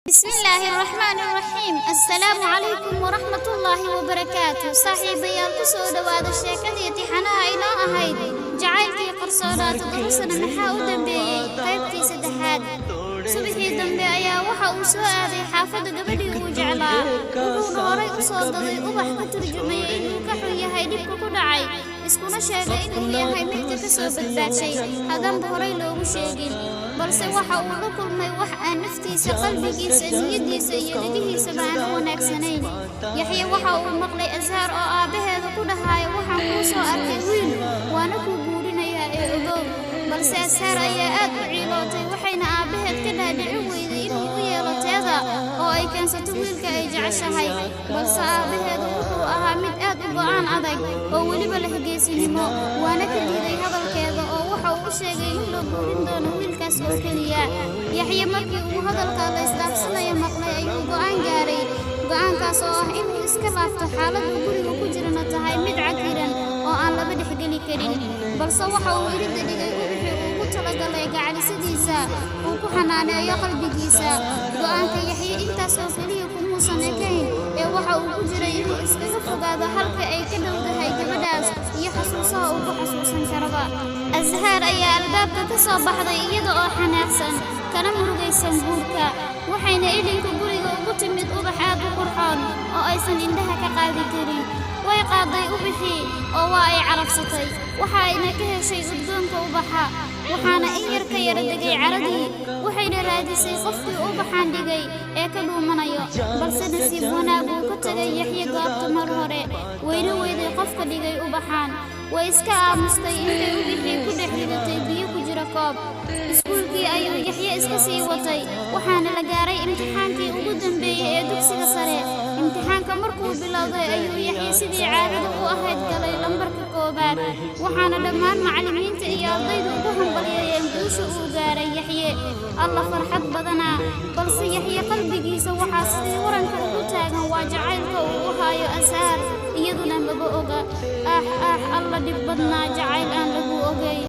بسم الله الرحمن الرحيم. السلام عليكم ورحمة الله وبركاته. صاحبي القصة دواد الشيكة تحنا إلى أهيد جعلتي قرصانات درسنا نحاو دنبي قيبتي سدحاد سبحي دنبي أيا وحا وسؤالي حافظ قبلي وجعلا وقول هوري أصدقي أبح كترجمي إنو كحوية هيديبك كدعي iskuna sheegay inuu yahay mid ka soo badbaadshay hadan horay loogu sheegin balse waxa uu la kulmay wax aan naftiisa qalbigiisa niyadiisa iyo dhigihiisa baan wanaagsanayn yaxya waxa uu maqlay azhar oo aabaheeda ku dhahay waxaan ku soo arkay wiil waana ku guurinaya ee ogow balse azhar ayaa aad u ciilootay waxayna aabaheed ka dhaadhicin weyday inuu u yeelo teeda oo ay keensato wiilka ay jeceshahay balse aabaheed wuxuu ahaa mid aad u go'aan adag oo waliba la hageysinimo waana ka diiday hadalkeeda oo waxa uu sheegay in loo guurin doono wiilkaas oo kaliya yaxya markii uu hadalka la isdhaafsanayo maqlay ayuu go'aan gaaray go'aankaas oo ah inuu iska laafto xaaladda guriga ku jirana tahay mid cakiran oo aan laba dhexgeli karin balse waxa uu iridda dhigay wixii uu ku talagalay gacalisadiisa uu ku xanaaneeyo qalbigiisa go'aanka yaxya intaas oo kaliya kumuusan ekayn ee waxa uu ku jiray inuu iskaga fogaado halka ay ka dhowdahay gabadhaas iyo xasuusaha uu ku xasuusan karaba azhar ayaa albaabka ka soo baxday iyada oo xanaaqsan kana murugaysan guurka waxayna idinka guriga ugu timid ubax aad u qurxoon oo aysan indhaha ka qaadi karin way qaaday ubixii oo waa ay carabsatay waxa ayna ka heshay udgoonka ubaxa waxaana in yar ka yara degay caradii waxayna raadisay qofkii ubaxaan dhigay ee ka dhuumanayo balse nasiib wanaag uu ka tagay yaxya goobta mar hore wayna weyday qofka dhigay ubaxaan way iska aamustay intay ubixii ku dhex ridatay biyo ku jira koob iskuulkii ayuu yaxya iska sii watay waxaana la gaaray imtixaankii ugu dambeeyay ee dugsiga sare imtixaanka markuu bilowday ayuu yaxya sidii caadada u ahayd galay lambarka koobaad waxaana dhammaan macallimiinta iyo ardaydu ugu hambalyeeyeen guusha uu gaaray yaxye alla farxad badanaa balse yaxye qalbigiisa waxaa sidii waranka ugu taagan waa jacaylka uu u haayo azhar iyaduna maba oga alla dhib badnaa jacayl aan lagu ogay